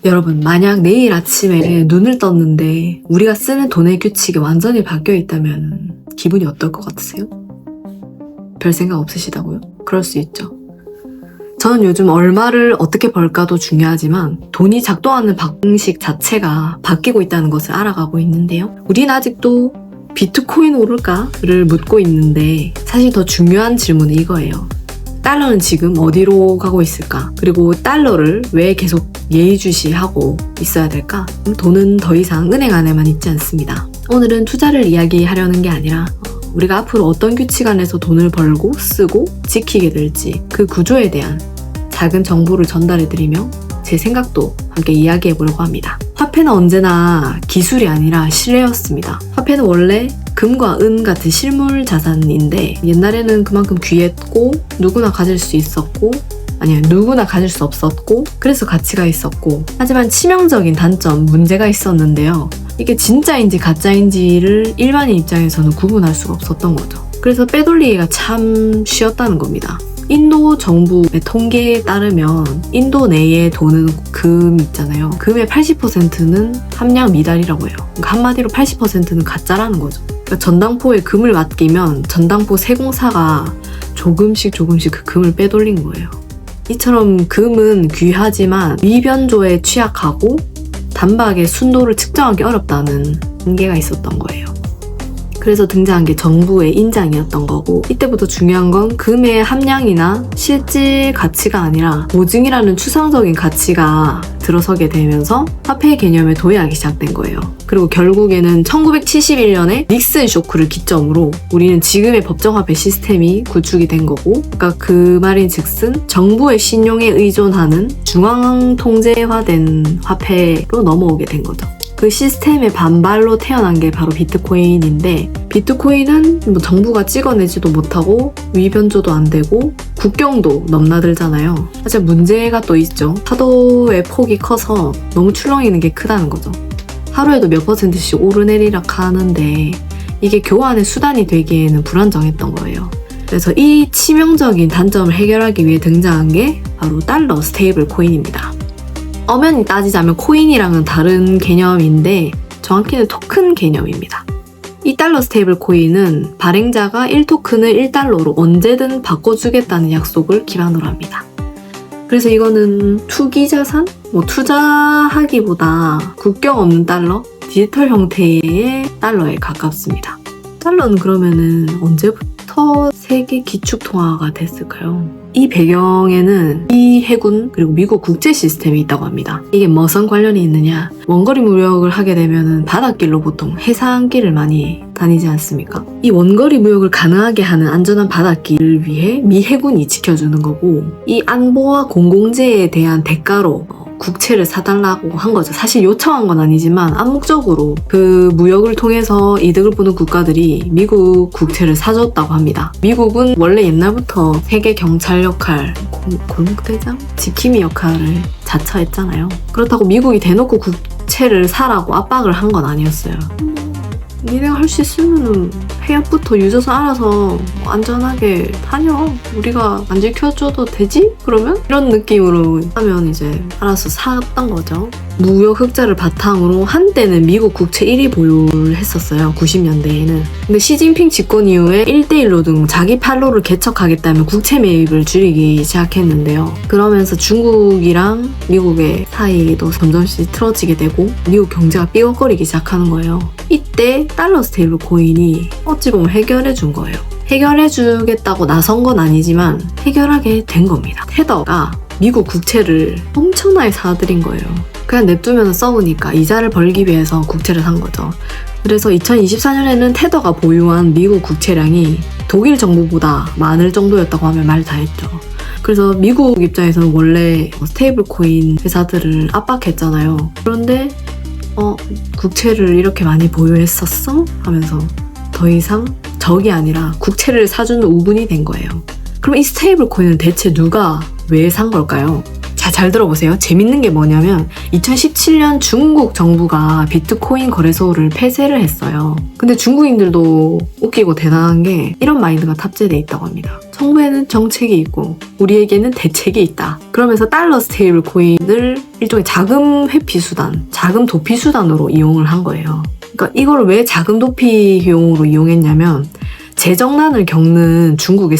여러분, 만약 내일 아침에 눈을 떴는데 우리가 쓰는 돈의 규칙이 완전히 바뀌어 있다면 기분이 어떨 것 같으세요? 별 생각 없으시다고요? 그럴 수 있죠. 저는 요즘 얼마를 어떻게 벌까도 중요하지만 돈이 작동하는 방식 자체가 바뀌고 있다는 것을 알아가고 있는데요. 우린 아직도 비트코인 오를까를 묻고 있는데 사실 더 중요한 질문은 이거예요. 달러는 지금 어디로 가고 있을까? 그리고 달러를 왜 계속 예의주시하고 있어야 될까? 돈은 더 이상 은행 안에만 있지 않습니다. 오늘은 투자를 이야기하려는 게 아니라 우리가 앞으로 어떤 규칙 안에서 돈을 벌고 쓰고 지키게 될지 그 구조에 대한 작은 정보를 전달해드리며 제 생각도 함께 이야기해보려고 합니다. 화폐는 언제나 기술이 아니라 신뢰였습니다. 화폐는 원래 금과 은 같은 실물 자산인데 옛날에는 그만큼 귀했고 누구나 가질 수 있었고 누구나 가질 수 없었고 그래서 가치가 있었고 하지만 치명적인 단점, 문제가 있었는데요. 이게 진짜인지 가짜인지를 일반인 입장에서는 구분할 수가 없었던 거죠. 그래서 빼돌리기가 참 쉬웠다는 겁니다. 인도 정부의 통계에 따르면 인도 내에 도는 금 있잖아요. 금의 80%는 함량 미달이라고 해요. 그러니까 한마디로 80%는 가짜라는 거죠. 그러니까 전당포에 금을 맡기면 전당포 세공사가 조금씩 그 금을 빼돌린 거예요. 이처럼 금은 귀하지만 위변조에 취약하고 단박에 순도를 측정하기 어렵다는 한계가 있었던 거예요. 그래서 등장한 게 정부의 인장이었던 거고 이때부터 중요한 건 금의 함량이나 실질 가치가 아니라 보증이라는 추상적인 가치가 들어서게 되면서 화폐 개념에 도약이 시작된 거예요. 그리고 결국에는 1971년에 닉슨 쇼크를 기점으로 우리는 지금의 법정화폐 시스템이 구축이 된 거고 그러니까 그 말인 즉슨 정부의 신용에 의존하는 중앙통제화된 화폐로 넘어오게 된 거죠. 그 시스템의 반발로 태어난 게 바로 비트코인인데 비트코인은 정부가 찍어내지도 못하고 위변조도 안 되고 국경도 넘나들잖아요. 하지만 문제가 또 있죠. 파도의 폭이 커서 너무 출렁이는 게 크다는 거죠. 하루에도 몇 %씩 오르내리락 하는데 이게 교환의 수단이 되기에는 불안정했던 거예요. 그래서 이 치명적인 단점을 해결하기 위해 등장한 게 바로 달러 스테이블 코인입니다. 엄연히 따지자면 코인이랑은 다른 개념인데 정확히는 토큰 개념입니다. 이 달러 스테이블 코인은 발행자가 1토큰을 1달러로 언제든 바꿔주겠다는 약속을 기반으로 합니다. 그래서 이거는 투기 자산? 투자하기보다 국경 없는 달러? 디지털 형태의 달러에 가깝습니다. 달러는 그러면은 언제부터 세계 기축통화가 됐을까요? 이 배경에는 미 해군 그리고 미국 국제 시스템이 있다고 합니다. 이게 무슨 관련이 있느냐? 원거리 무역을 하게 되면 바닷길로 보통 해상길을 많이 다니지 않습니까? 이 원거리 무역을 가능하게 하는 안전한 바닷길을 위해 미 해군이 지켜주는 거고 이 안보와 공공재에 대한 대가로 국채를 사달라고 한 거죠. 사실 요청한 건 아니지만 암묵적으로 그 무역을 통해서 이득을 보는 국가들이 미국 국채를 사줬다고 합니다. 미국은 원래 옛날부터 세계 경찰 역할, 골목대장? 지킴이 역할을 자처했잖아요. 그렇다고 미국이 대놓고 국채를 사라고 압박을 한 건 아니었어요. 니네가 할 수 있으면 폐업부터 유저선 알아서 안전하게 다녀. 우리가 안 지켜줘도 되지? 그러면? 이런 느낌으로 하면 이제 알아서 샀던 거죠. 무역 흑자를 바탕으로 한때는 미국 국채 1위 보유를 했었어요. 90년대에는. 근데 시진핑 집권 이후에 1대1로 등 자기 팔로를 개척하겠다며 국채 매입을 줄이기 시작했는데요. 그러면서 중국이랑 미국의 사이도 점점씩 틀어지게 되고 미국 경제가 삐걱거리기 시작하는 거예요. 이때 달러 스테이블 코인이 어찌 보면 해결해 준 거예요. 해결해 주겠다고 나선 건 아니지만 해결하게 된 겁니다. 테더가 미국 국채를 엄청나게 사들인 거예요. 그냥 냅두면 썩으니까 이자를 벌기 위해서 국채를 산 거죠. 그래서 2024년에는 테더가 보유한 미국 국채량이 독일 정부보다 많을 정도였다고 하면 말 다 했죠. 그래서 미국 입장에서는 원래 스테이블 코인 회사들을 압박했잖아요. 그런데 국채를 이렇게 많이 보유했었어? 하면서 더 이상 적이 아니라 국채를 사주는 우분이 된 거예요. 그럼 이 스테이블 코인은 대체 누가 왜 산 걸까요? 자, 잘 들어보세요. 재밌는 게 뭐냐면 2017년 중국 정부가 비트코인 거래소를 폐쇄를 했어요. 근데 중국인들도 웃기고 대단한 게 이런 마인드가 탑재돼 있다고 합니다. 정부에는 정책이 있고 우리에게는 대책이 있다. 그러면서 달러 스테이블 코인을 일종의 자금 회피 수단, 자금 도피 수단으로 이용을 한 거예요. 그러니까 이걸 왜 자금 도피용으로 이용했냐면 재정난을 겪는 중국의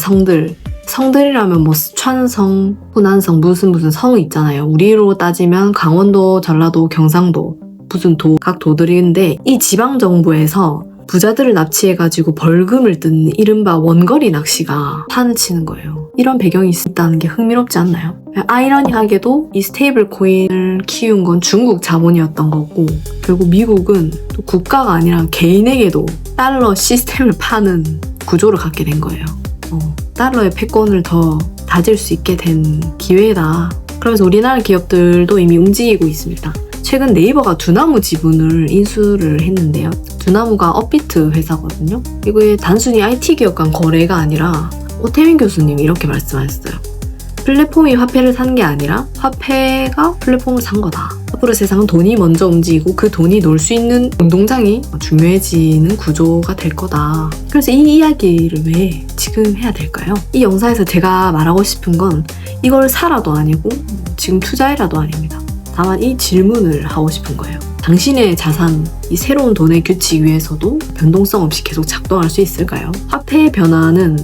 성들이라면 뭐 스촨성, 후난성 무슨 성이 있잖아요. 우리로 따지면 강원도, 전라도, 경상도 무슨 각 도들인데 이 지방정부에서 부자들을 납치해가지고 벌금을 뜯는 이른바 원거리 낚시가 판을 치는 거예요. 이런 배경이 있다는 게 흥미롭지 않나요? 아이러니하게도 이 스테이블 코인을 키운 건 중국 자본이었던 거고 결국 미국은 또 국가가 아니라 개인에게도 달러 시스템을 파는 구조를 갖게 된 거예요. 달러의 패권을 더 다질 수 있게 된 기회다. 그러면서 우리나라 기업들도 이미 움직이고 있습니다. 최근 네이버가 두나무 지분을 인수를 했는데요. 두나무가 업비트 회사거든요. 이게 단순히 IT 기업 간 거래가 아니라 오태민 교수님이 이렇게 말씀하셨어요. 플랫폼이 화폐를 산 게 아니라 화폐가 플랫폼을 산 거다. 앞으로 세상은 돈이 먼저 움직이고 그 돈이 놀 수 있는 운동장이 중요해지는 구조가 될 거다. 그래서 이 이야기를 왜 지금 해야 될까요? 이 영상에서 제가 말하고 싶은 건 이걸 사라도 아니고 지금 투자해라도 아닙니다. 다만 이 질문을 하고 싶은 거예요. 당신의 자산, 이 새로운 돈의 규칙 위에서도 변동성 없이 계속 작동할 수 있을까요? 화폐의 변화는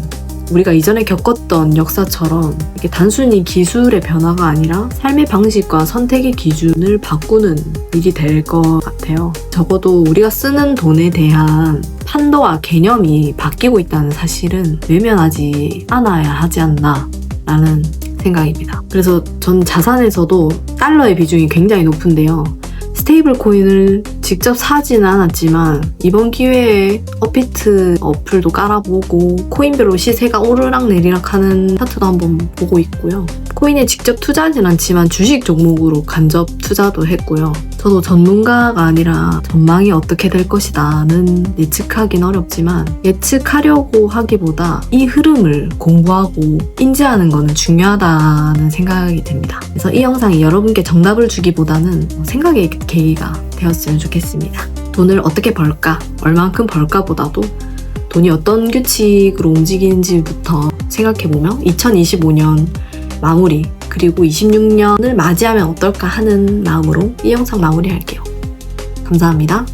우리가 이전에 겪었던 역사처럼 이게 단순히 기술의 변화가 아니라 삶의 방식과 선택의 기준을 바꾸는 일이 될 것 같아요. 적어도 우리가 쓰는 돈에 대한 판도와 개념이 바뀌고 있다는 사실은 외면하지 않아야 하지 않나 라는 생각입니다. 그래서 전 자산에서도 달러의 비중이 굉장히 높은데요. 스테이블 코인을 직접 사지는 않았지만 이번 기회에 업비트 어플도 깔아보고 코인별로 시세가 오르락 내리락 하는 차트도 한번 보고 있고요. 코인에 직접 투자하진 않지만 주식 종목으로 간접 투자도 했고요. 저도 전문가가 아니라 전망이 어떻게 될 것이다는 예측하긴 어렵지만 예측하려고 하기보다 이 흐름을 공부하고 인지하는 거는 중요하다는 생각이 듭니다. 그래서 이 영상이 여러분께 정답을 주기보다는 생각의 계기가 되었으면 좋겠습니다. 돈을 어떻게 벌까, 얼만큼 벌까 보다도 돈이 어떤 규칙으로 움직이는지부터 생각해보며 2025년 마무리 그리고 26년을 맞이하면 어떨까 하는 마음으로 이 영상 마무리할게요. 감사합니다.